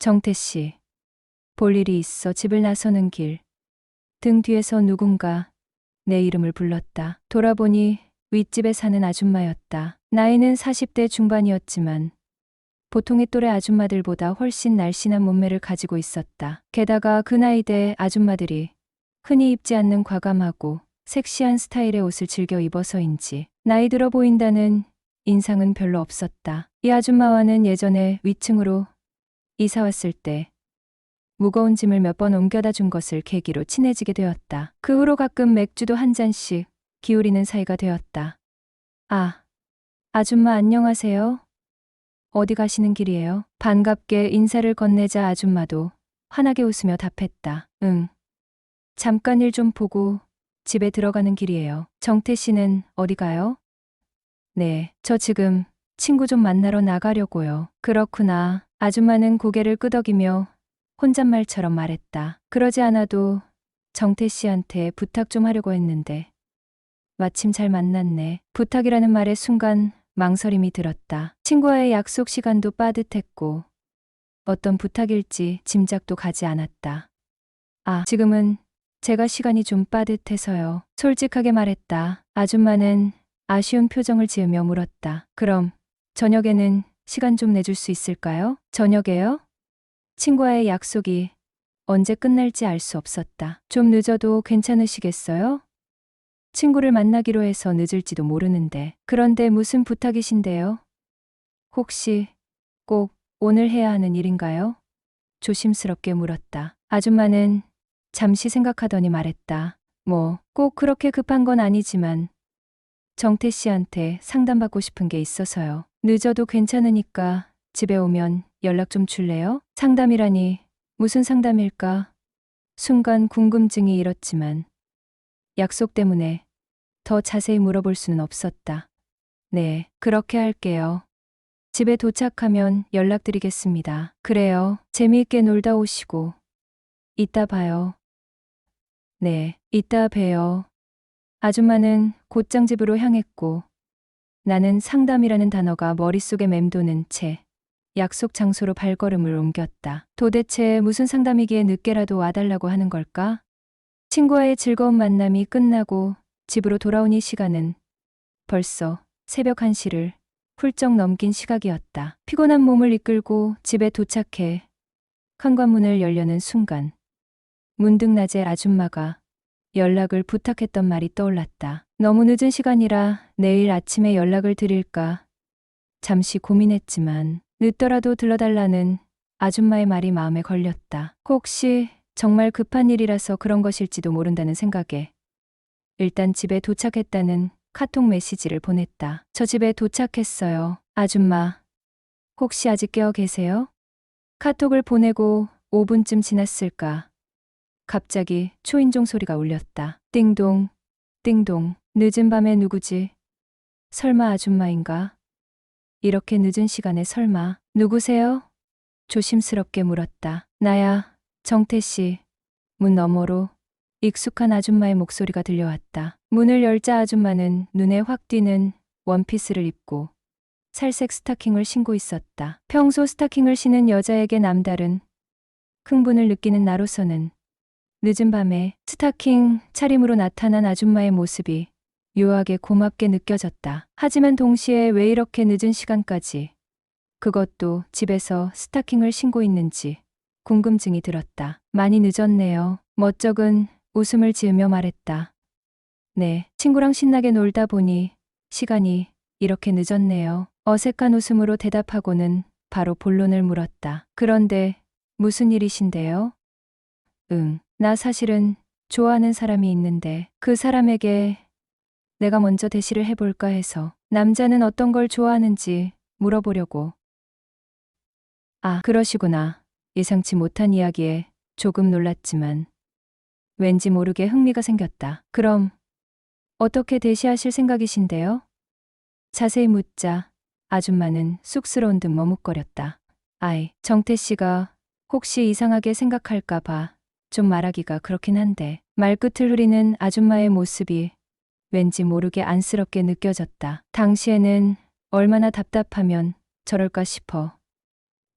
정태 씨. 볼 일이 있어 집을 나서는 길. 등 뒤에서 누군가 내 이름을 불렀다. 돌아보니 윗집에 사는 아줌마였다. 나이는 40대 중반이었지만 보통의 또래 아줌마들보다 훨씬 날씬한 몸매를 가지고 있었다. 게다가 그 나이대 아줌마들이 흔히 입지 않는 과감하고 섹시한 스타일의 옷을 즐겨 입어서인지 나이 들어 보인다는 인상은 별로 없었다. 이 아줌마와는 예전에 위층으로 이사 왔을 때 무거운 짐을 몇 번 옮겨다 준 것을 계기로 친해지게 되었다. 그 후로 가끔 맥주도 한 잔씩 기울이는 사이가 되었다. 아, 아줌마 안녕하세요. 어디 가시는 길이에요? 반갑게 인사를 건네자 아줌마도 환하게 웃으며 답했다. 응. 잠깐 일 좀 보고 집에 들어가는 길이에요. 정태 씨는 어디 가요? 네, 저 지금 친구 좀 만나러 나가려고요. 그렇구나. 아줌마는 고개를 끄덕이며 혼잣말처럼 말했다. 그러지 않아도 정태 씨한테 부탁 좀 하려고 했는데 마침 잘 만났네. 부탁이라는 말에 순간 망설임이 들었다. 친구와의 약속 시간도 빠듯했고 어떤 부탁일지 짐작도 가지 않았다. 아, 지금은 제가 시간이 좀 빠듯해서요. 솔직하게 말했다. 아줌마는 아쉬운 표정을 지으며 물었다. 그럼 저녁에는 시간 좀 내줄 수 있을까요? 저녁에요? 친구와의 약속이 언제 끝날지 알 수 없었다. 좀 늦어도 괜찮으시겠어요? 친구를 만나기로 해서 늦을지도 모르는데. 그런데 무슨 부탁이신데요? 혹시 꼭 오늘 해야 하는 일인가요? 조심스럽게 물었다. 아줌마는 잠시 생각하더니 말했다. 뭐, 꼭 그렇게 급한 건 아니지만 정태 씨한테 상담받고 싶은 게 있어서요. 늦어도 괜찮으니까 집에 오면 연락 좀 줄래요? 상담이라니 무슨 상담일까? 순간 궁금증이 일었지만 약속 때문에 더 자세히 물어볼 수는 없었다. 네, 그렇게 할게요. 집에 도착하면 연락드리겠습니다. 그래요. 재미있게 놀다 오시고. 이따 봐요. 네, 이따 봬요. 아줌마는 곧장 집으로 향했고 나는 상담이라는 단어가 머릿속에 맴도는 채 약속 장소로 발걸음을 옮겼다. 도대체 무슨 상담이기에 늦게라도 와달라고 하는 걸까? 친구와의 즐거운 만남이 끝나고 집으로 돌아온 이 시간은 벌써 새벽 1시를 훌쩍 넘긴 시각이었다. 피곤한 몸을 이끌고 집에 도착해 현관문을 열려는 순간 문득 낮에 아줌마가 연락을 부탁했던 말이 떠올랐다. 너무 늦은 시간이라 내일 아침에 연락을 드릴까 잠시 고민했지만 늦더라도 들러달라는 아줌마의 말이 마음에 걸렸다. 혹시 정말 급한 일이라서 그런 것일지도 모른다는 생각에 일단 집에 도착했다는 카톡 메시지를 보냈다. 저 집에 도착했어요. 아줌마, 혹시 아직 깨어 계세요? 카톡을 보내고 5분쯤 지났을까. 갑자기 초인종 소리가 울렸다. 띵동, 띵동. 늦은 밤에 누구지? 설마 아줌마인가? 이렇게 늦은 시간에 설마. 누구세요? 조심스럽게 물었다. 나야, 정태 씨. 문 너머로 익숙한 아줌마의 목소리가 들려왔다. 문을 열자 아줌마는 눈에 확 띄는 원피스를 입고 살색 스타킹을 신고 있었다. 평소 스타킹을 신은 여자에게 남다른 흥분을 느끼는 나로서는 늦은 밤에 스타킹 차림으로 나타난 아줌마의 모습이 묘하게 고맙게 느껴졌다. 하지만 동시에 왜 이렇게 늦은 시간까지, 그것도 집에서 스타킹을 신고 있는지 궁금증이 들었다. 많이 늦었네요. 멋쩍은 웃음을 지으며 말했다. 네, 친구랑 신나게 놀다 보니 시간이 이렇게 늦었네요. 어색한 웃음으로 대답하고는 바로 본론을 물었다. 그런데 무슨 일이신데요? 나 사실은 좋아하는 사람이 있는데 그 사람에게 내가 먼저 대시를 해볼까 해서. 남자는 어떤 걸 좋아하는지 물어보려고. 아, 그러시구나. 예상치 못한 이야기에 조금 놀랐지만 왠지 모르게 흥미가 생겼다. 그럼 어떻게 대시하실 생각이신데요? 자세히 묻자 아줌마는 쑥스러운 듯 머뭇거렸다. 아이, 정태 씨가 혹시 이상하게 생각할까 봐 좀 말하기가 그렇긴 한데. 말끝을 흐리는 아줌마의 모습이 왠지 모르게 안쓰럽게 느껴졌다. 당시에는 얼마나 답답하면 저럴까 싶어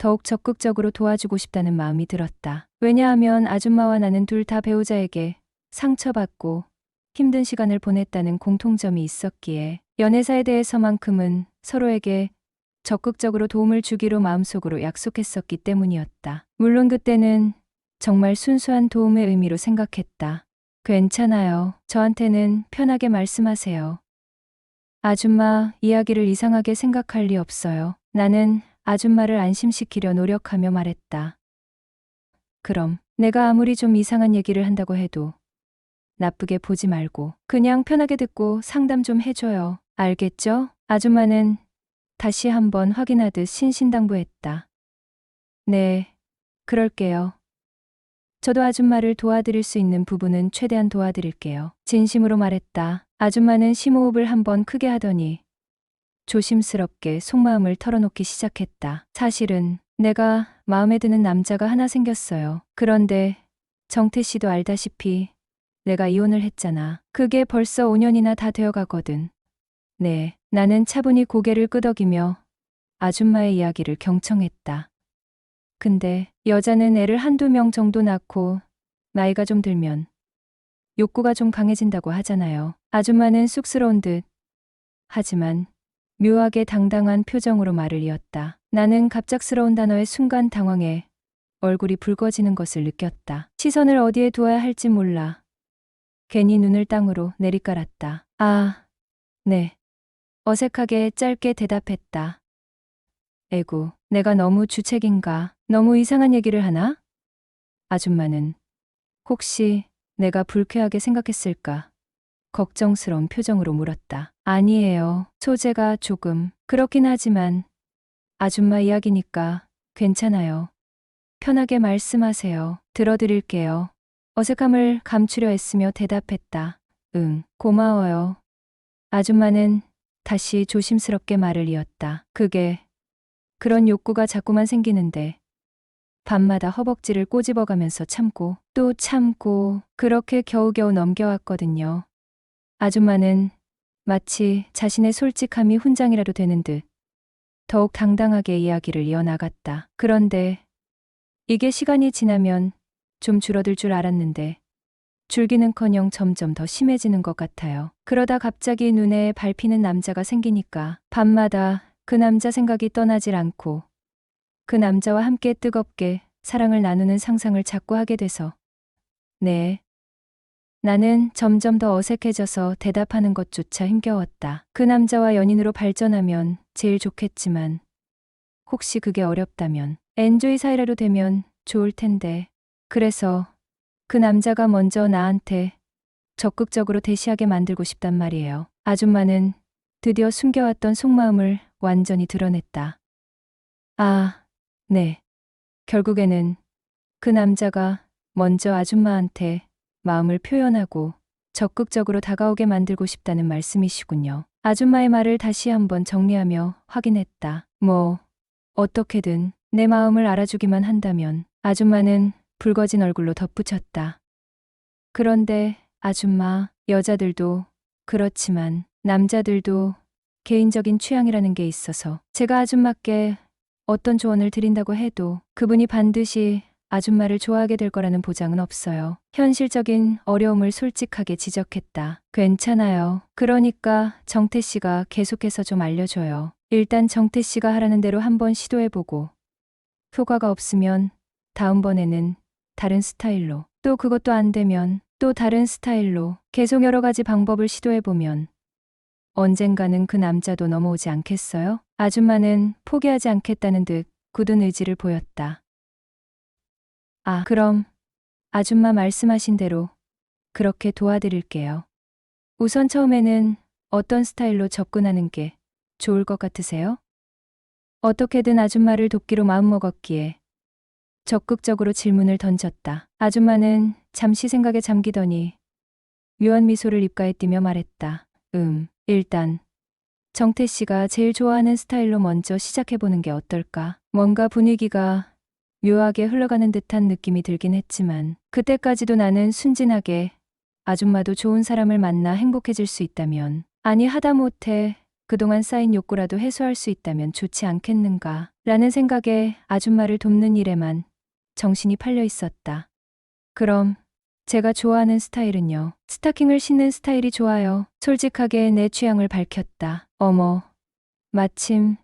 더욱 적극적으로 도와주고 싶다는 마음이 들었다. 왜냐하면 아줌마와 나는 둘 다 배우자에게 상처받고 힘든 시간을 보냈다는 공통점이 있었기에 연애사에 대해서만큼은 서로에게 적극적으로 도움을 주기로 마음속으로 약속했었기 때문이었다. 물론 그때는 정말 순수한 도움의 의미로 생각했다. 괜찮아요. 저한테는 편하게 말씀하세요. 아줌마 이야기를 이상하게 생각할 리 없어요. 나는 아줌마를 안심시키려 노력하며 말했다. 그럼 내가 아무리 좀 이상한 얘기를 한다고 해도 나쁘게 보지 말고 그냥 편하게 듣고 상담 좀 해줘요. 알겠죠? 아줌마는 다시 한번 확인하듯 신신당부했다. 네, 그럴게요. 저도 아줌마를 도와드릴 수 있는 부분은 최대한 도와드릴게요. 진심으로 말했다. 아줌마는 심호흡을 한번 크게 하더니 조심스럽게 속마음을 털어놓기 시작했다. 사실은 내가 마음에 드는 남자가 하나 생겼어요. 그런데 정태 씨도 알다시피 내가 이혼을 했잖아. 그게 벌써 5년이나 다 되어 가거든. 네, 나는 차분히 고개를 끄덕이며 아줌마의 이야기를 경청했다. 근데 여자는 애를 한두 명 정도 낳고 나이가 좀 들면 욕구가 좀 강해진다고 하잖아요. 아줌마는 쑥스러운 듯 하지만 묘하게 당당한 표정으로 말을 이었다. 나는 갑작스러운 단어에 순간 당황해 얼굴이 붉어지는 것을 느꼈다. 시선을 어디에 두어야 할지 몰라 괜히 눈을 땅으로 내리깔았다. 아, 네. 어색하게 짧게 대답했다. 에구, 내가 너무 주책인가? 너무 이상한 얘기를 하나? 아줌마는 혹시 내가 불쾌하게 생각했을까? 걱정스러운 표정으로 물었다. 아니에요. 소재가 조금 그렇긴 하지만 아줌마 이야기니까 괜찮아요. 편하게 말씀하세요. 들어드릴게요. 어색함을 감추려 애쓰며 대답했다. 응, 고마워요. 아줌마는 다시 조심스럽게 말을 이었다. 그런 욕구가 자꾸만 생기는데 밤마다 허벅지를 꼬집어가면서 참고 또 참고 그렇게 겨우겨우 넘겨왔거든요. 아줌마는 마치 자신의 솔직함이 훈장이라도 되는 듯 더욱 당당하게 이야기를 이어나갔다. 그런데 이게 시간이 지나면 좀 줄어들 줄 알았는데 줄기는커녕 점점 더 심해지는 것 같아요. 그러다 갑자기 눈에 밟히는 남자가 생기니까 밤마다 그 남자 생각이 떠나질 않고 그 남자와 함께 뜨겁게 사랑을 나누는 상상을 자꾸 하게 돼서 네. 나는 점점 더 어색해져서 대답하는 것조차 힘겨웠다. 그 남자와 연인으로 발전하면 제일 좋겠지만 혹시 그게 어렵다면 엔조이 사이라도 되면 좋을 텐데 그래서 그 남자가 먼저 나한테 적극적으로 대시하게 만들고 싶단 말이에요. 아줌마는 드디어 숨겨왔던 속마음을 완전히 드러냈다. 아, 네. 결국에는 그 남자가 먼저 아줌마한테 마음을 표현하고 적극적으로 다가오게 만들고 싶다는 말씀이시군요. 아줌마의 말을 다시 한번 정리하며 확인했다. 어떻게든 내 마음을 알아주기만 한다면. 아줌마는 붉어진 얼굴로 덧붙였다. 그런데 아줌마, 여자들도 그렇지만 남자들도 개인적인 취향이라는 게 있어서 제가 아줌마께 어떤 조언을 드린다고 해도 그분이 반드시 아줌마를 좋아하게 될 거라는 보장은 없어요. 현실적인 어려움을 솔직하게 지적했다. 괜찮아요. 그러니까 정태 씨가 계속해서 좀 알려줘요. 일단 정태 씨가 하라는 대로 한번 시도해보고 효과가 없으면 다음번에는 다른 스타일로 또 그것도 안 되면 또 다른 스타일로 계속 여러 가지 방법을 시도해보면 언젠가는 그 남자도 넘어오지 않겠어요? 아줌마는 포기하지 않겠다는 듯 굳은 의지를 보였다. 아, 그럼 아줌마 말씀하신 대로 그렇게 도와드릴게요. 우선 처음에는 어떤 스타일로 접근하는 게 좋을 것 같으세요? 어떻게든 아줌마를 돕기로 마음먹었기에 적극적으로 질문을 던졌다. 아줌마는 잠시 생각에 잠기더니 묘한 미소를 입가에 띠며 말했다. 일단 정태 씨가 제일 좋아하는 스타일로 먼저 시작해보는 게 어떨까? 뭔가 분위기가 묘하게 흘러가는 듯한 느낌이 들긴 했지만 그때까지도 나는 순진하게 아줌마도 좋은 사람을 만나 행복해질 수 있다면 아니 하다못해 그동안 쌓인 욕구라도 해소할 수 있다면 좋지 않겠는가? 라는 생각에 아줌마를 돕는 일에만 정신이 팔려 있었다. 그럼 제가 좋아하는 스타일은요. 스타킹을 신는 스타일이 좋아요. 솔직하게 내 취향을 밝혔다. 어머, 마침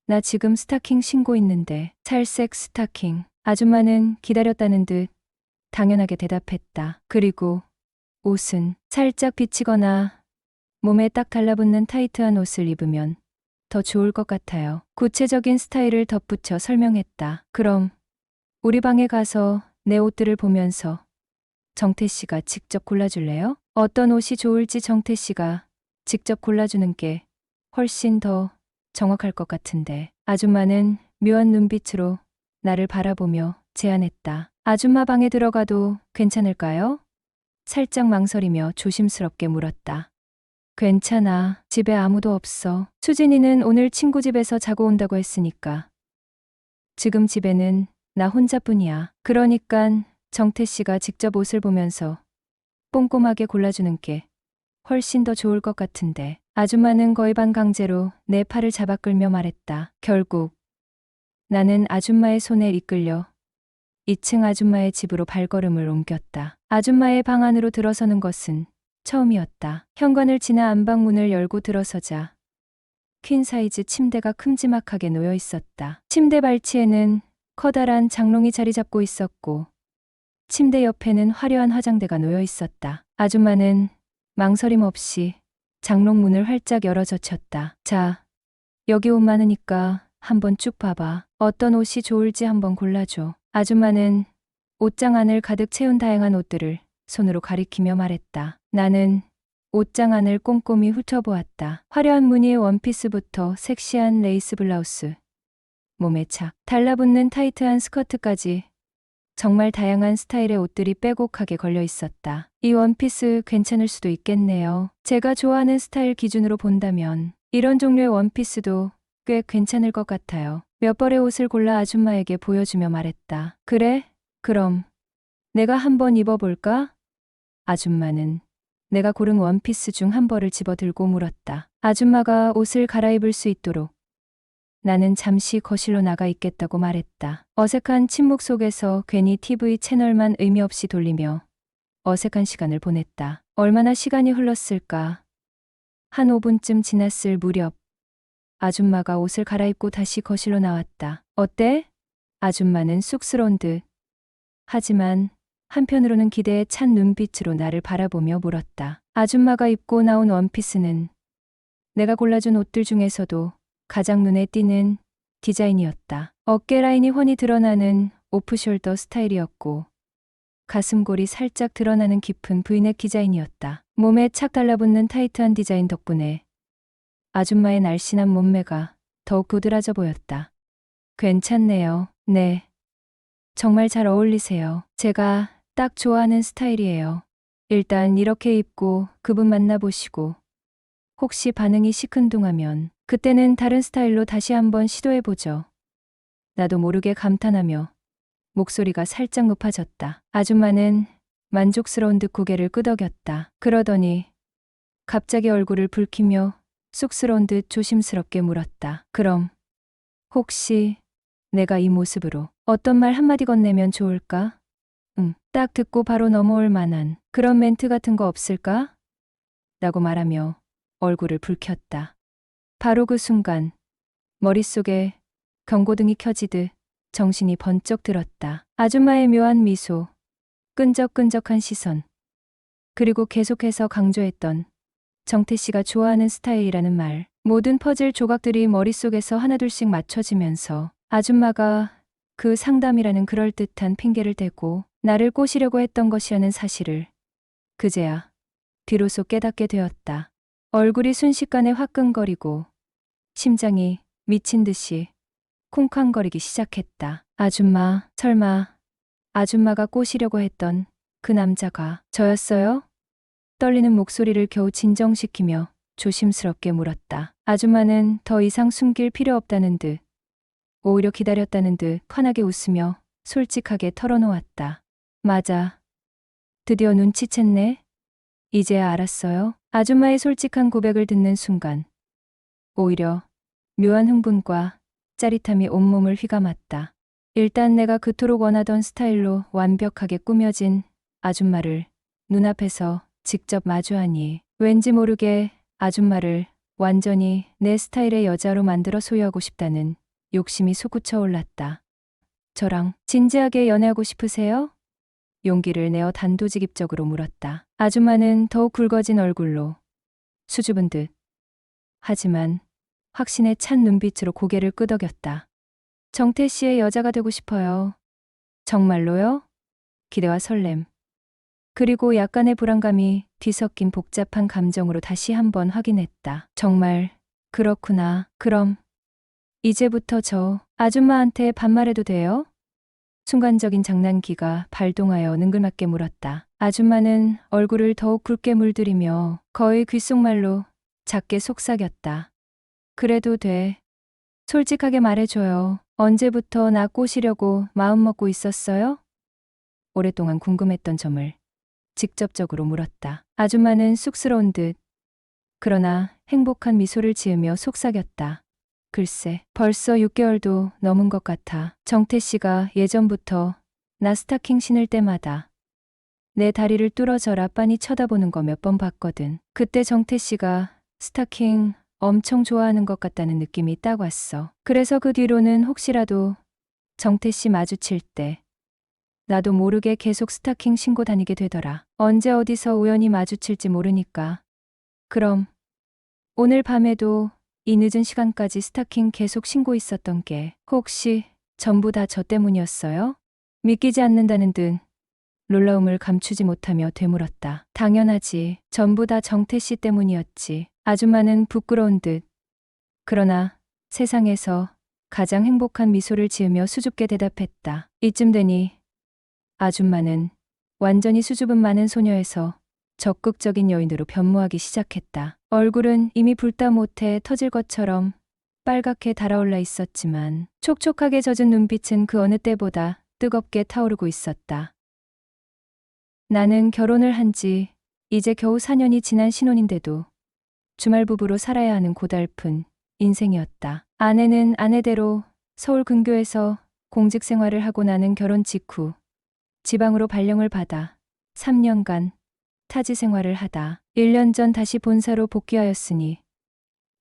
나 지금 스타킹 신고 있는데. 살색 스타킹. 아줌마는 기다렸다는 듯 당연하게 대답했다. 그리고 옷은 살짝 비치거나 몸에 딱 달라붙는 타이트한 옷을 입으면 더 좋을 것 같아요. 구체적인 스타일을 덧붙여 설명했다. 그럼 우리 방에 가서 내 옷들을 보면서 정태 씨가 직접 골라줄래요? 어떤 옷이 좋을지 정태 씨가 직접 골라주는 게 훨씬 더 정확할 것 같은데. 아줌마는 묘한 눈빛으로 나를 바라보며 제안했다. 아줌마 방에 들어가도 괜찮을까요? 살짝 망설이며 조심스럽게 물었다. 괜찮아. 집에 아무도 없어. 수진이는 오늘 친구 집에서 자고 온다고 했으니까. 지금 집에는 나 혼자뿐이야. 그러니깐 정태 씨가 직접 옷을 보면서 꼼꼼하게 골라주는 게 훨씬 더 좋을 것 같은데. 아줌마는 거의 반강제로 내 팔을 잡아 끌며 말했다. 결국 나는 아줌마의 손에 이끌려 2층 아줌마의 집으로 발걸음을 옮겼다. 아줌마의 방 안으로 들어서는 것은 처음이었다. 현관을 지나 안방문을 열고 들어서자 퀸 사이즈 침대가 큼지막하게 놓여 있었다. 침대 발치에는 커다란 장롱이 자리 잡고 있었고 침대 옆에는 화려한 화장대가 놓여 있었다. 아줌마는 망설임 없이 장롱 문을 활짝 열어 젖혔다. 자, 여기 옷 많으니까 한번 쭉 봐봐. 어떤 옷이 좋을지 한번 골라줘. 아줌마는 옷장 안을 가득 채운 다양한 옷들을 손으로 가리키며 말했다. 나는 옷장 안을 꼼꼼히 훑어보았다. 화려한 무늬의 원피스부터 섹시한 레이스 블라우스, 몸에 착 달라붙는 타이트한 스커트까지 정말 다양한 스타일의 옷들이 빼곡하게 걸려 있었다. 이 원피스 괜찮을 수도 있겠네요. 제가 좋아하는 스타일 기준으로 본다면 이런 종류의 원피스도 꽤 괜찮을 것 같아요. 몇 벌의 옷을 골라 아줌마에게 보여주며 말했다. 그래? 그럼 내가 한번 입어볼까? 아줌마는 내가 고른 원피스 중 한 벌을 집어들고 물었다. 아줌마가 옷을 갈아입을 수 있도록 나는 잠시 거실로 나가 있겠다고 말했다. 어색한 침묵 속에서 괜히 TV 채널만 의미 없이 돌리며 어색한 시간을 보냈다. 얼마나 시간이 흘렀을까? 한 5분쯤 지났을 무렵 아줌마가 옷을 갈아입고 다시 거실로 나왔다. 어때? 아줌마는 쑥스러운 듯 하지만 한편으로는 기대에 찬 눈빛으로 나를 바라보며 물었다. 아줌마가 입고 나온 원피스는 내가 골라준 옷들 중에서도 가장 눈에 띄는 디자인이었다. 어깨 라인이 훤히 드러나는 오프숄더 스타일이었고 가슴골이 살짝 드러나는 깊은 브이넥 디자인이었다. 몸에 착 달라붙는 타이트한 디자인 덕분에 아줌마의 날씬한 몸매가 더욱 도드라져 보였다. 괜찮네요. 네. 정말 잘 어울리세요. 제가 딱 좋아하는 스타일이에요. 일단 이렇게 입고 그분 만나보시고 혹시 반응이 시큰둥하면 그때는 다른 스타일로 다시 한번 시도해보죠. 나도 모르게 감탄하며 목소리가 살짝 높아졌다. 아줌마는 만족스러운 듯 고개를 끄덕였다. 그러더니 갑자기 얼굴을 붉히며 쑥스러운 듯 조심스럽게 물었다. 그럼 혹시 내가 이 모습으로 어떤 말 한마디 건네면 좋을까? 딱 듣고 바로 넘어올 만한 그런 멘트 같은 거 없을까? 라고 말하며 얼굴을 붉혔다. 바로 그 순간 머릿속에 경고등이 켜지듯 정신이 번쩍 들었다. 아줌마의 묘한 미소, 끈적끈적한 시선, 그리고 계속해서 강조했던 정태 씨가 좋아하는 스타일이라는 말. 모든 퍼즐 조각들이 머릿속에서 하나둘씩 맞춰지면서 아줌마가 그 상담이라는 그럴듯한 핑계를 대고 나를 꼬시려고 했던 것이라는 사실을 그제야 비로소 깨닫게 되었다. 얼굴이 순식간에 화끈거리고 심장이 미친 듯이 쿵쾅거리기 시작했다. 아줌마, 설마 아줌마가 꼬시려고 했던 그 남자가 저였어요? 떨리는 목소리를 겨우 진정시키며 조심스럽게 물었다. 아줌마는 더 이상 숨길 필요 없다는 듯 오히려 기다렸다는 듯 환하게 웃으며 솔직하게 털어놓았다. 맞아. 드디어 눈치챘네. 이제야 알았어요. 아줌마의 솔직한 고백을 듣는 순간 오히려 묘한 흥분과 짜릿함이 온몸을 휘감았다. 일단 내가 그토록 원하던 스타일로 완벽하게 꾸며진 아줌마를 눈앞에서 직접 마주하니 왠지 모르게 아줌마를 완전히 내 스타일의 여자로 만들어 소유하고 싶다는 욕심이 솟구쳐 올랐다. 저랑 진지하게 연애하고 싶으세요? 용기를 내어 단도직입적으로 물었다. 아줌마는 더욱 굵어진 얼굴로 수줍은 듯 하지만 확신에 찬 눈빛으로 고개를 끄덕였다. 정태 씨의 여자가 되고 싶어요. 정말로요? 기대와 설렘, 그리고 약간의 불안감이 뒤섞인 복잡한 감정으로 다시 한번 확인했다. 정말 그렇구나. 그럼 이제부터 저 아줌마한테 반말해도 돼요? 순간적인 장난기가 발동하여 능글맞게 물었다. 아줌마는 얼굴을 더욱 굵게 물들이며 거의 귓속말로 작게 속삭였다. 그래도 돼. 솔직하게 말해줘요. 언제부터 나 꼬시려고 마음먹고 있었어요? 오랫동안 궁금했던 점을 직접적으로 물었다. 아줌마는 쑥스러운 듯 그러나 행복한 미소를 지으며 속삭였다. 글쎄, 벌써 6개월도 넘은 것 같아. 정태 씨가 예전부터 나 스타킹 신을 때마다 내 다리를 뚫어져라 빤히 쳐다보는 거 몇 번 봤거든. 그때 정태 씨가 스타킹 엄청 좋아하는 것 같다는 느낌이 딱 왔어. 그래서 그 뒤로는 혹시라도 정태 씨 마주칠 때 나도 모르게 계속 스타킹 신고 다니게 되더라. 언제 어디서 우연히 마주칠지 모르니까. 그럼 오늘 밤에도 이 늦은 시간까지 스타킹 계속 신고 있었던 게 혹시 전부 다 저 때문이었어요? 믿기지 않는다는 듯 놀라움을 감추지 못하며 되물었다. 당연하지. 전부 다 정태 씨 때문이었지. 아줌마는 부끄러운 듯 그러나 세상에서 가장 행복한 미소를 지으며 수줍게 대답했다. 이쯤 되니 아줌마는 완전히 수줍음 많은 소녀에서 적극적인 여인으로 변모하기 시작했다. 얼굴은 이미 불다 못해 터질 것처럼 빨갛게 달아올라 있었지만 촉촉하게 젖은 눈빛은 그 어느 때보다 뜨겁게 타오르고 있었다. 나는 결혼을 한 지 이제 겨우 4년이 지난 신혼인데도 주말 부부로 살아야 하는 고달픈 인생이었다. 아내는 아내대로 서울 근교에서 공직 생활을 하고 나는 결혼 직후 지방으로 발령을 받아 3년간 타지 생활을 하다 1년 전 다시 본사로 복귀하였으니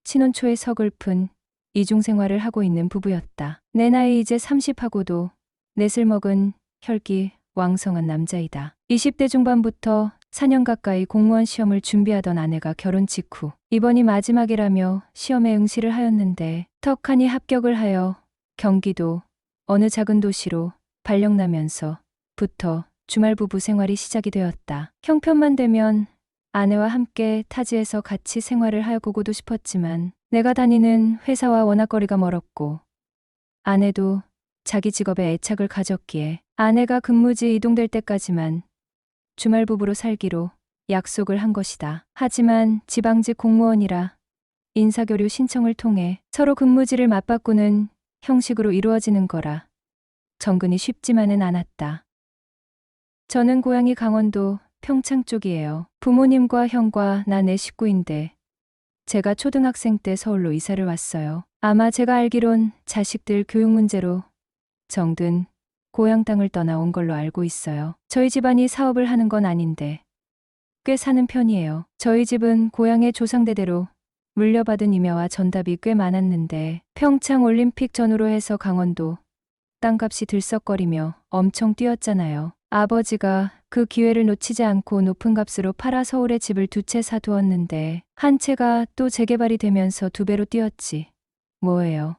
신혼 초에 서글픈 이중 생활을 하고 있는 부부였다. 내 나이 이제 30하고도 넷을 먹은 혈기 왕성한 남자이다. 20대 중반부터 4년 가까이 공무원 시험을 준비하던 아내가 결혼 직후 이번이 마지막이라며 시험에 응시를 하였는데 턱하니 합격을 하여 경기도 어느 작은 도시로 발령나면서부터 주말 부부 생활이 시작이 되었다. 형편만 되면 아내와 함께 타지에서 같이 생활을 하고도 싶었지만 내가 다니는 회사와 워낙 거리가 멀었고 아내도 자기 직업에 애착을 가졌기에 아내가 근무지 이동될 때까지만 주말 부부로 살기로 약속을 한 것이다. 하지만 지방직 공무원이라 인사교류 신청을 통해 서로 근무지를 맞바꾸는 형식으로 이루어지는 거라 정근이 쉽지만은 않았다. 저는 고향이 강원도 평창 쪽이에요. 부모님과 형과 나 네 식구인데 제가 초등학생 때 서울로 이사를 왔어요. 아마 제가 알기론 자식들 교육 문제로 정든 고향 땅을 떠나온 걸로 알고 있어요. 저희 집안이 사업을 하는 건 아닌데 꽤 사는 편이에요. 저희 집은 고향의 조상대대로 물려받은 임야와 전답이 꽤 많았는데 평창 올림픽 전후로 해서 강원도 땅값이 들썩거리며 엄청 뛰었잖아요. 아버지가 그 기회를 놓치지 않고 높은 값으로 팔아 서울에 집을 2채 사두었는데 한 채가 또 재개발이 되면서 2배로 뛰었지. 뭐예요.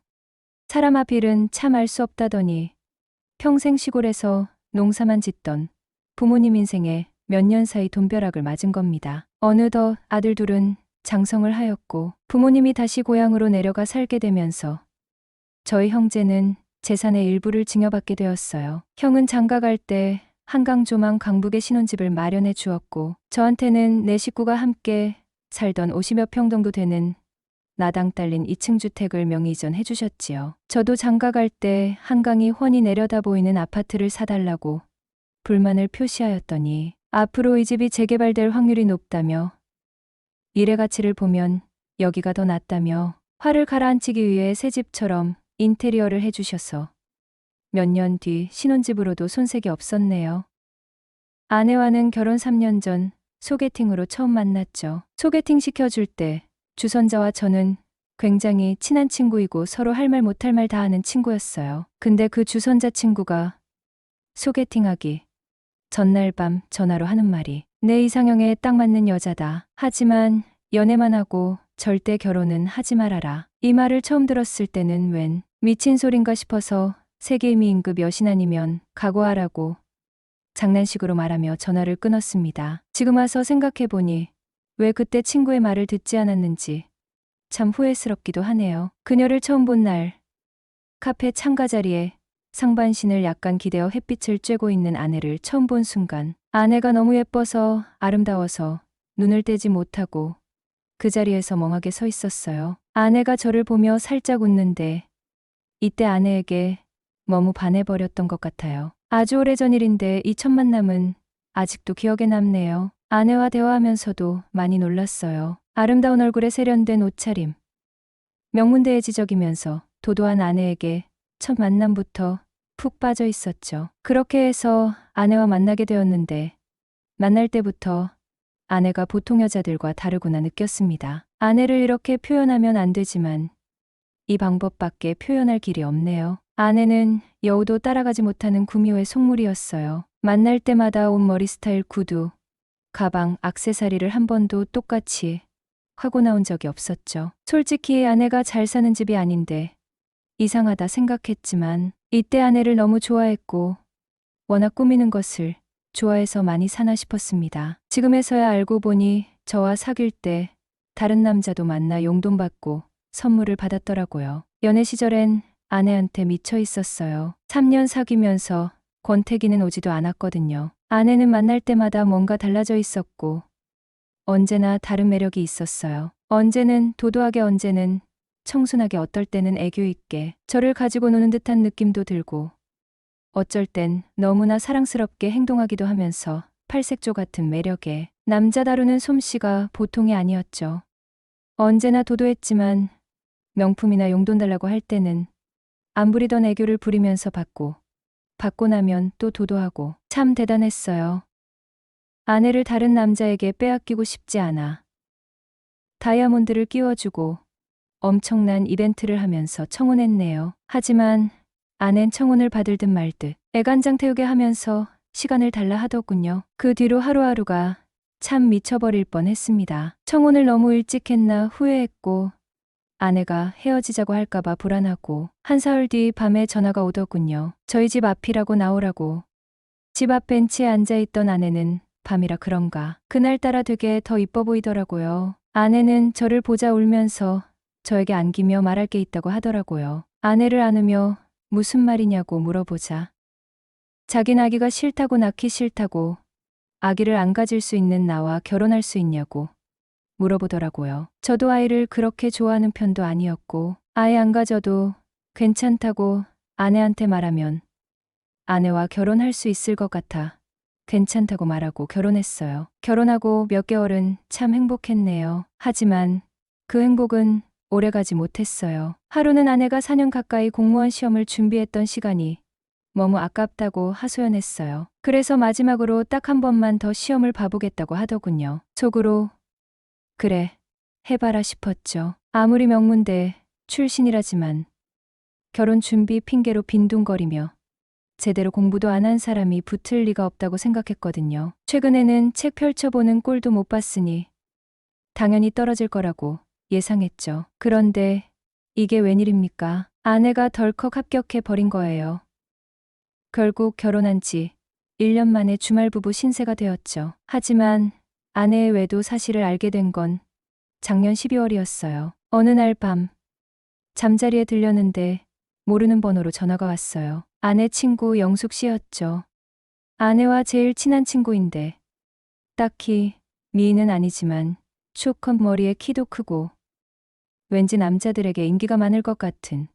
사람 앞 일은 참 알 수 없다더니 평생 시골에서 농사만 짓던 부모님 인생에 몇 년 사이 돈벼락을 맞은 겁니다. 어느덧 아들 둘은 장성을 하였고 부모님이 다시 고향으로 내려가 살게 되면서 저희 형제는 재산의 일부를 증여받게 되었어요. 형은 장가갈 때 한강 조망 강북에 신혼집을 마련해 주었고 저한테는 네 식구가 함께 살던 50여 평 정도 되는 나당 딸린 2층 주택을 명의 이전해 주셨지요. 저도 장가갈 때 한강이 훤히 내려다 보이는 아파트를 사달라고 불만을 표시하였더니 앞으로 이 집이 재개발될 확률이 높다며 일의 가치를 보면 여기가 더 낫다며 화를 가라앉히기 위해 새 집처럼 인테리어를 해주셔서 몇 년 뒤 신혼집으로도 손색이 없었네요. 아내와는 결혼 3년 전 소개팅으로 처음 만났죠. 소개팅 시켜줄 때 주선자와 저는 굉장히 친한 친구이고 서로 할 말 못할 말 다 하는 친구였어요. 근데 그 주선자 친구가 소개팅하기 전날 밤 전화로 하는 말이 내 이상형에 딱 맞는 여자다. 하지만 연애만 하고 절대 결혼은 하지 말아라. 이 말을 처음 들었을 때는 웬 미친 소린가 싶어서 세계임이 임급 여신 아니면 각오하라고 장난식으로 말하며 전화를 끊었습니다. 지금 와서 생각해보니 왜 그때 친구의 말을 듣지 않았는지 참 후회스럽기도 하네요. 그녀를 처음 본 날 카페 창가 자리에 상반신을 약간 기대어 햇빛을 쬐고 있는 아내를 처음 본 순간 아내가 너무 예뻐서 아름다워서 눈을 떼지 못하고 그 자리에서 멍하게 서 있었어요. 아내가 저를 보며 살짝 웃는데 이때 아내에게 너무 반해버렸던 것 같아요. 아주 오래전 일인데 이 첫 만남은 아직도 기억에 남네요. 아내와 대화하면서도 많이 놀랐어요. 아름다운 얼굴에 세련된 옷차림, 명문대에 지적이면서 도도한 아내에게 첫 만남부터 푹 빠져 있었죠. 그렇게 해서 아내와 만나게 되었는데 만날 때부터 아내가 보통 여자들과 다르구나 느꼈습니다. 아내를 이렇게 표현하면 안 되지만 이 방법밖에 표현할 길이 없네요. 아내는 여우도 따라가지 못하는 구미호의 속물이었어요. 만날 때마다 옷, 머리 스타일, 구두, 가방, 액세서리를 한 번도 똑같이 하고 나온 적이 없었죠. 솔직히 아내가 잘 사는 집이 아닌데 이상하다 생각했지만 이때 아내를 너무 좋아했고 워낙 꾸미는 것을 좋아해서 많이 사나 싶었습니다. 지금에서야 알고 보니 저와 사귈 때 다른 남자도 만나 용돈 받고 선물을 받았더라고요. 연애 시절엔 아내한테 미쳐 있었어요. 3년 사귀면서 권태기는 오지도 않았거든요. 아내는 만날 때마다 뭔가 달라져 있었고 언제나 다른 매력이 있었어요. 언제는 도도하게 언제는 청순하게 어떨 때는 애교 있게 저를 가지고 노는 듯한 느낌도 들고 어쩔 땐 너무나 사랑스럽게 행동하기도 하면서 팔색조 같은 매력에 남자 다루는 솜씨가 보통이 아니었죠. 언제나 도도했지만 명품이나 용돈 달라고 할 때는 안 부리던 애교를 부리면서 받고 나면 또 도도하고 참 대단했어요. 아내를 다른 남자에게 빼앗기고 싶지 않아 다이아몬드를 끼워주고 엄청난 이벤트를 하면서 청혼했네요. 하지만 아낸 청혼을 받을 듯 말 듯 애간장 태우게 하면서 시간을 달라 하더군요. 그 뒤로 하루하루가 참 미쳐버릴 뻔했습니다. 청혼을 너무 일찍 했나 후회했고 아내가 헤어지자고 할까봐 불안하고 한 사흘 뒤 밤에 전화가 오더군요. 저희 집 앞이라고 나오라고. 집 앞 벤치에 앉아있던 아내는 밤이라 그런가 그날따라 되게 더 이뻐 보이더라고요. 아내는 저를 보자 울면서 저에게 안기며 말할 게 있다고 하더라고요. 아내를 안으며 무슨 말이냐고 물어보자 자긴 아기가 싫다고 낳기 싫다고 아기를 안 가질 수 있는 나와 결혼할 수 있냐고 물어보더라고요. 저도 아이를 그렇게 좋아하는 편도 아니었고 아예 안 가져도 괜찮다고 아내한테 말하면 아내와 결혼할 수 있을 것 같아 괜찮다고 말하고 결혼했어요. 결혼하고 몇 개월은 참 행복했네요. 하지만 그 행복은 오래가지 못했어요. 하루는 아내가 4년 가까이 공무원 시험을 준비했던 시간이 너무 아깝다고 하소연했어요. 그래서 마지막으로 딱 한 번만 더 시험을 봐보겠다고 하더군요. 속으로 그래, 해봐라 싶었죠. 아무리 명문대 출신이라지만 결혼 준비 핑계로 빈둥거리며 제대로 공부도 안 한 사람이 붙을 리가 없다고 생각했거든요. 최근에는 책 펼쳐보는 꼴도 못 봤으니 당연히 떨어질 거라고 예상했죠. 그런데 이게 웬일입니까? 아내가 덜컥 합격해 버린 거예요. 결국 결혼한 지 1년 만에 주말부부 신세가 되었죠. 하지만 아내의 외도 사실을 알게 된 건 작년 12월이었어요. 어느 날 밤 잠자리에 들렸는데 모르는 번호로 전화가 왔어요. 아내 친구 영숙 씨였죠. 아내와 제일 친한 친구인데 딱히 미인은 아니지만 쇼컷 머리에 키도 크고 왠지 남자들에게 인기가 많을 것 같은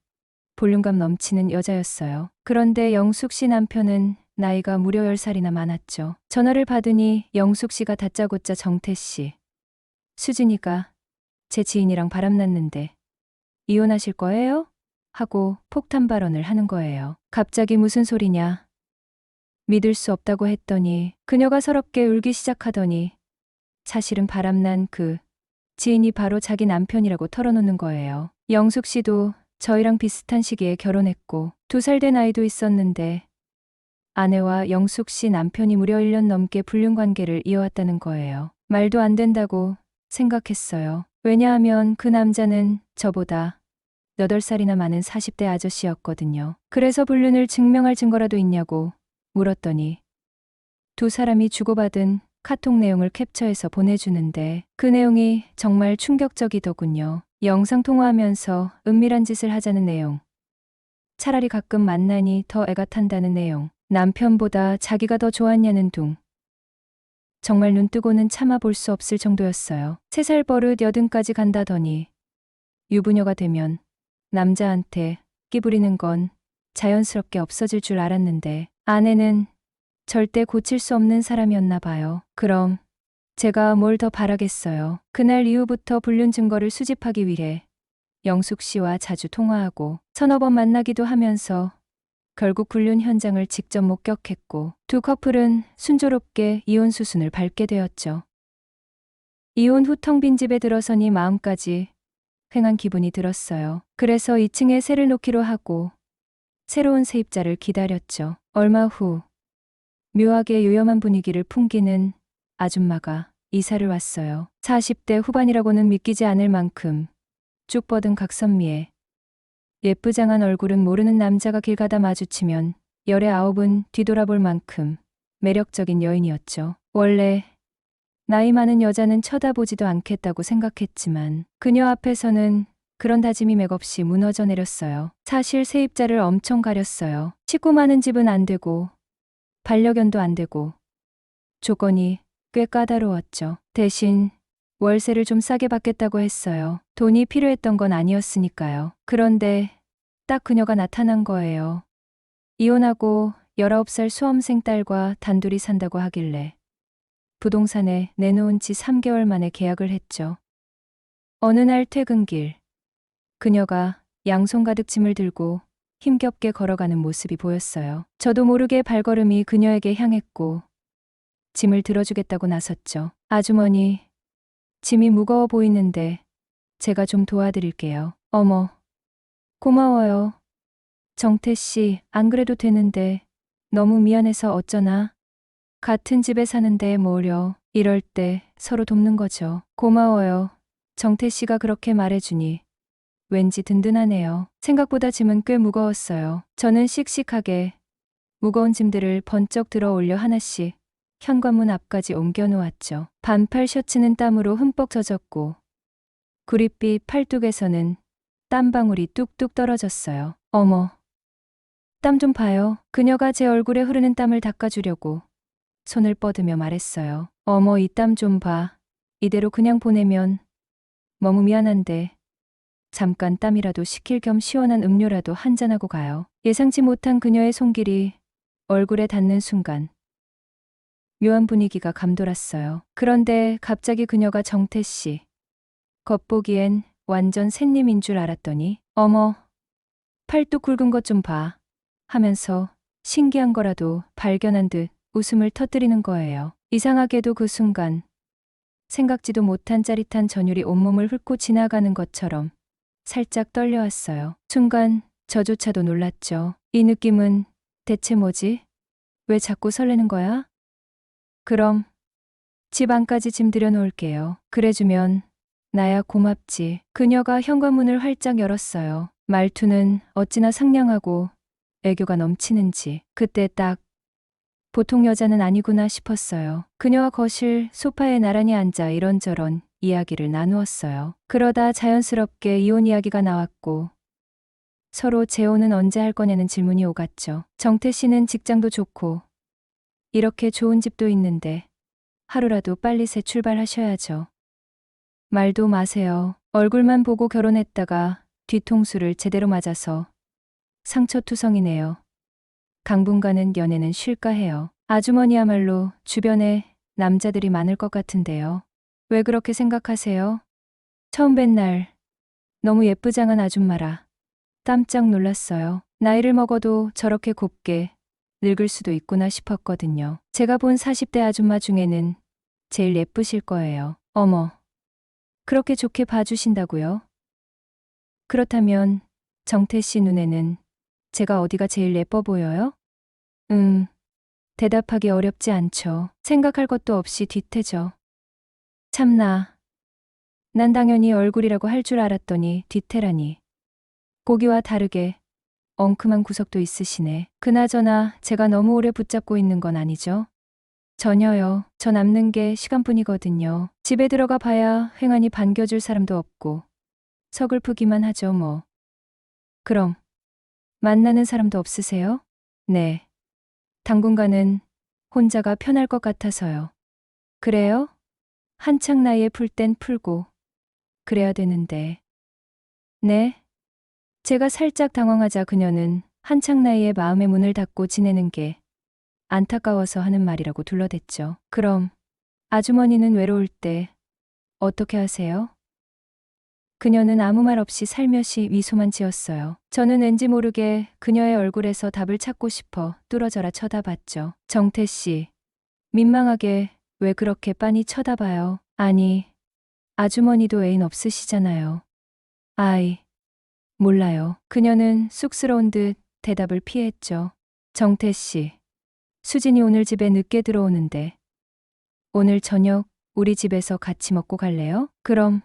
볼륨감 넘치는 여자였어요. 그런데 영숙 씨 남편은 나이가 무려 10살이나 많았죠. 전화를 받으니 영숙 씨가 다짜고짜 정태 씨, 수진이가 제 지인이랑 바람났는데 이혼하실 거예요? 하고 폭탄 발언을 하는 거예요. 갑자기 무슨 소리냐? 믿을 수 없다고 했더니 그녀가 서럽게 울기 시작하더니 사실은 바람난 그 지인이 바로 자기 남편이라고 털어놓는 거예요. 영숙 씨도 저희랑 비슷한 시기에 결혼했고 2살 된 아이도 있었는데 아내와 영숙 씨 남편이 무려 1년 넘게 불륜 관계를 이어왔다는 거예요. 말도 안 된다고 생각했어요. 왜냐하면 그 남자는 저보다 8살이나 많은 40대 아저씨였거든요. 그래서 불륜을 증명할 증거라도 있냐고 물었더니 2사람이 주고받은 카톡 내용을 캡처해서 보내주는데 그 내용이 정말 충격적이더군요. 영상통화하면서 은밀한 짓을 하자는 내용. 차라리 가끔 만나니 더 애가 탄다는 내용. 남편보다 자기가 더 좋았냐는 둥. 정말 눈뜨고는 참아 볼 수 없을 정도였어요. 3살 버릇 80까지 간다더니 유부녀가 되면 남자한테 끼 부리는 건 자연스럽게 없어질 줄 알았는데 아내는 절대 고칠 수 없는 사람이었나 봐요. 그럼 제가 뭘 더 바라겠어요. 그날 이후부터 불륜 증거를 수집하기 위해 영숙 씨와 자주 통화하고 서너 번 만나기도 하면서 결국 불륜 현장을 직접 목격했고 2 커플은 순조롭게 이혼 수순을 밟게 되었죠. 이혼 후 텅 빈 집에 들어서니 마음까지 휑한 기분이 들었어요. 그래서 2층에 새를 놓기로 하고 새로운 세입자를 기다렸죠. 얼마 후 묘하게 요염한 분위기를 풍기는 아줌마가 이사를 왔어요. 40대 후반이라고는 믿기지 않을 만큼 쭉 뻗은 각선미에 예쁘장한 얼굴은 모르는 남자가 길 가다 마주치면 열의 9은 뒤돌아볼 만큼 매력적인 여인이었죠. 원래 나이 많은 여자는 쳐다보지도 않겠다고 생각했지만 그녀 앞에서는 그런 다짐이 맥없이 무너져 내렸어요. 사실 세입자를 엄청 가렸어요. 식구 많은 집은 안 되고 반려견도 안 되고 조건이 꽤 까다로웠죠. 대신 월세를 좀 싸게 받겠다고 했어요. 돈이 필요했던 건 아니었으니까요. 그런데 딱 그녀가 나타난 거예요. 이혼하고 19살 수험생 딸과 단둘이 산다고 하길래 부동산에 내놓은 지 3개월 만에 계약을 했죠. 어느 날 퇴근길 그녀가 양손 가득 짐을 들고 힘겹게 걸어가는 모습이 보였어요. 저도 모르게 발걸음이 그녀에게 향했고 짐을 들어주겠다고 나섰죠. 아주머니, 짐이 무거워 보이는데 제가 좀 도와드릴게요. 어머, 고마워요. 정태 씨, 안 그래도 되는데 너무 미안해서 어쩌나. 같은 집에 사는데 뭐려. 이럴 때 서로 돕는 거죠. 고마워요. 정태 씨가 그렇게 말해주니 왠지 든든하네요. 생각보다 짐은 꽤 무거웠어요. 저는 씩씩하게 무거운 짐들을 번쩍 들어 올려 하나씩 현관문 앞까지 옮겨 놓았죠. 반팔 셔츠는 땀으로 흠뻑 젖었고 구릿빛 팔뚝에서는 땀방울이 뚝뚝 떨어졌어요. 어머, 땀 좀 봐요. 그녀가 제 얼굴에 흐르는 땀을 닦아주려고 손을 뻗으며 말했어요. 어머, 이 땀 좀 봐. 이대로 그냥 보내면 너무 미안한데 잠깐 땀이라도 식힐 겸 시원한 음료라도 한잔하고 가요. 예상치 못한 그녀의 손길이 얼굴에 닿는 순간 묘한 분위기가 감돌았어요. 그런데 갑자기 그녀가 정태 씨. 겉보기엔 완전 샌님인 줄 알았더니 어머, 팔뚝 굵은 것 좀 봐. 하면서 신기한 거라도 발견한 듯 웃음을 터뜨리는 거예요. 이상하게도 그 순간 생각지도 못한 짜릿한 전율이 온몸을 훑고 지나가는 것처럼 살짝 떨려왔어요. 순간 저조차도 놀랐죠. 이 느낌은 대체 뭐지? 왜 자꾸 설레는 거야? 그럼 집 안까지 짐 들여놓을게요. 그래주면 나야 고맙지. 그녀가 현관문을 활짝 열었어요. 말투는 어찌나 상냥하고 애교가 넘치는지 그때 딱 보통 여자는 아니구나 싶었어요. 그녀와 거실 소파에 나란히 앉아 이런저런 이야기를 나누었어요. 그러다 자연스럽게 이혼 이야기가 나왔고 서로 재혼은 언제 할 거냐는 질문이 오갔죠. 정태 씨는 직장도 좋고 이렇게 좋은 집도 있는데 하루라도 빨리 새 출발하셔야죠. 말도 마세요. 얼굴만 보고 결혼했다가 뒤통수를 제대로 맞아서 상처투성이네요. 당분간은 연애는 쉴까 해요. 아주머니야말로 주변에 남자들이 많을 것 같은데요. 왜 그렇게 생각하세요? 처음 뵌 날 너무 예쁘장한 아줌마라 깜짝 놀랐어요. 나이를 먹어도 저렇게 곱게 늙을 수도 있구나 싶었거든요. 제가 본 40대 아줌마 중에는 제일 예쁘실 거예요. 어머, 그렇게 좋게 봐주신다고요? 그렇다면 정태 씨 눈에는 제가 어디가 제일 예뻐 보여요? 대답하기 어렵지 않죠. 생각할 것도 없이 뒤태죠. 참나, 난 당연히 얼굴이라고 할 줄 알았더니 뒤태라니. 보기와 다르게 엉큼한 구석도 있으시네. 그나저나 제가 너무 오래 붙잡고 있는 건 아니죠? 전혀요. 저 남는 게 시간뿐이거든요. 집에 들어가 봐야 횡하니 반겨줄 사람도 없고 서글프기만 하죠 뭐. 그럼 만나는 사람도 없으세요? 네. 당분간은 혼자가 편할 것 같아서요. 그래요? 한창 나이에 풀 땐 풀고 그래야 되는데. 네? 제가 살짝 당황하자 그녀는 한창 나이에 마음의 문을 닫고 지내는 게 안타까워서 하는 말이라고 둘러댔죠. 그럼 아주머니는 외로울 때 어떻게 하세요? 그녀는 아무 말 없이 살며시 미소만 지었어요. 저는 왠지 모르게 그녀의 얼굴에서 답을 찾고 싶어 뚫어져라 쳐다봤죠. 정태 씨, 민망하게 왜 그렇게 빤히 쳐다봐요? 아니, 아주머니도 애인 없으시잖아요. 아이, 몰라요. 그녀는 쑥스러운 듯 대답을 피했죠. 정태 씨, 수진이 오늘 집에 늦게 들어오는데 오늘 저녁 우리 집에서 같이 먹고 갈래요? 그럼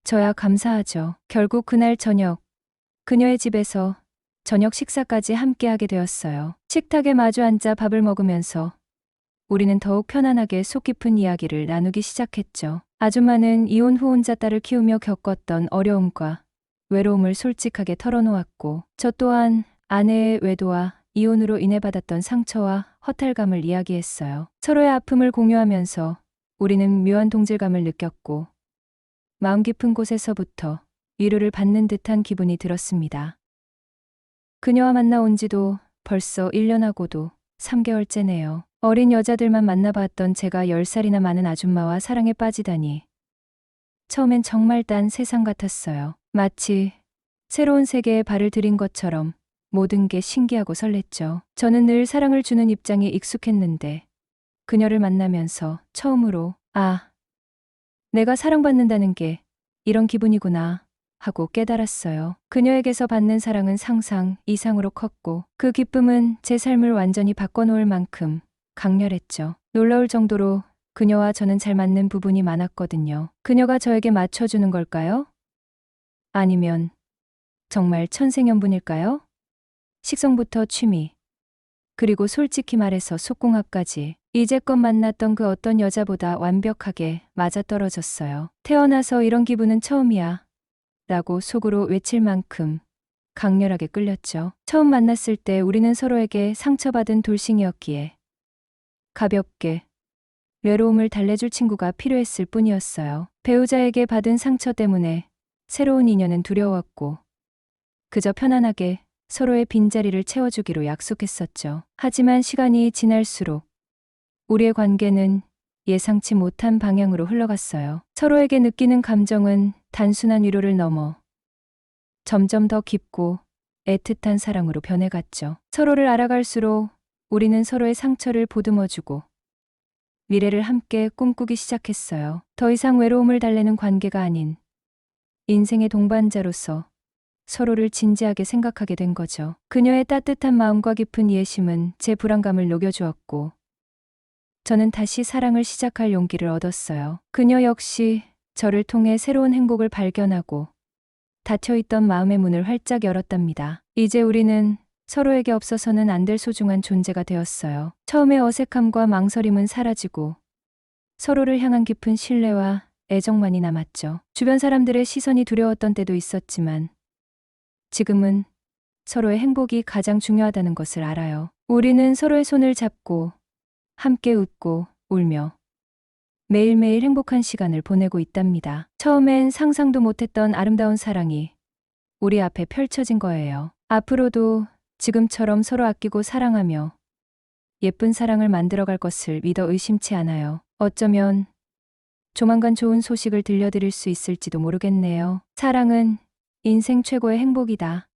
저야 감사하죠. 결국 그날 저녁 그녀의 집에서 저녁 식사까지 함께 하게 되었어요. 식탁에 마주 앉아 밥을 먹으면서 우리는 더욱 편안하게 속 깊은 이야기를 나누기 시작했죠. 아줌마는 이혼 후 혼자 딸을 키우며 겪었던 어려움과 외로움을 솔직하게 털어놓았고 저 또한 아내의 외도와 이혼으로 인해 받았던 상처와 허탈감을 이야기했어요. 서로의 아픔을 공유하면서 우리는 묘한 동질감을 느꼈고 마음 깊은 곳에서부터 위로를 받는 듯한 기분이 들었습니다. 그녀와 만나 온 지도 벌써 1년하고도 3개월째네요. 어린 여자들만 만나봤던 제가 10살이나 많은 아줌마와 사랑에 빠지다니. 처음엔 정말 딴 세상 같았어요. 마치 새로운 세계에 발을 들인 것처럼 모든 게 신기하고 설렜죠. 저는 늘 사랑을 주는 입장에 익숙했는데 그녀를 만나면서 처음으로 내가 사랑받는다는 게 이런 기분이구나 하고 깨달았어요. 그녀에게서 받는 사랑은 상상 이상으로 컸고 그 기쁨은 제 삶을 완전히 바꿔놓을 만큼 강렬했죠. 놀라울 정도로 그녀와 저는 잘 맞는 부분이 많았거든요. 그녀가 저에게 맞춰주는 걸까요? 아니면 정말 천생연분일까요? 식성부터 취미, 그리고 솔직히 말해서 속궁합까지 이제껏 만났던 그 어떤 여자보다 완벽하게 맞아떨어졌어요. 태어나서 이런 기분은 처음이야 라고 속으로 외칠 만큼 강렬하게 끌렸죠. 처음 만났을 때 우리는 서로에게 상처받은 돌싱이었기에 가볍게 외로움을 달래줄 친구가 필요했을 뿐이었어요. 배우자에게 받은 상처 때문에 새로운 인연은 두려웠고 그저 편안하게 서로의 빈자리를 채워주기로 약속했었죠. 하지만 시간이 지날수록 우리의 관계는 예상치 못한 방향으로 흘러갔어요. 서로에게 느끼는 감정은 단순한 위로를 넘어 점점 더 깊고 애틋한 사랑으로 변해갔죠. 서로를 알아갈수록 우리는 서로의 상처를 보듬어주고 미래를 함께 꿈꾸기 시작했어요. 더 이상 외로움을 달래는 관계가 아닌 인생의 동반자로서 서로를 진지하게 생각하게 된 거죠. 그녀의 따뜻한 마음과 깊은 이해심은 제 불안감을 녹여주었고 저는 다시 사랑을 시작할 용기를 얻었어요. 그녀 역시 저를 통해 새로운 행복을 발견하고 닫혀있던 마음의 문을 활짝 열었답니다. 이제 우리는 서로에게 없어서는 안 될 소중한 존재가 되었어요. 처음의 어색함과 망설임은 사라지고 서로를 향한 깊은 신뢰와 애정만이 남았죠. 주변 사람들의 시선이 두려웠던 때도 있었지만 지금은 서로의 행복이 가장 중요하다는 것을 알아요. 우리는 서로의 손을 잡고 함께 웃고 울며 매일매일 행복한 시간을 보내고 있답니다. 처음엔 상상도 못했던 아름다운 사랑이 우리 앞에 펼쳐진 거예요. 앞으로도 지금처럼 서로 아끼고 사랑하며 예쁜 사랑을 만들어갈 것을 믿어 의심치 않아요. 어쩌면 조만간 좋은 소식을 들려드릴 수 있을지도 모르겠네요. 사랑은 인생 최고의 행복이다.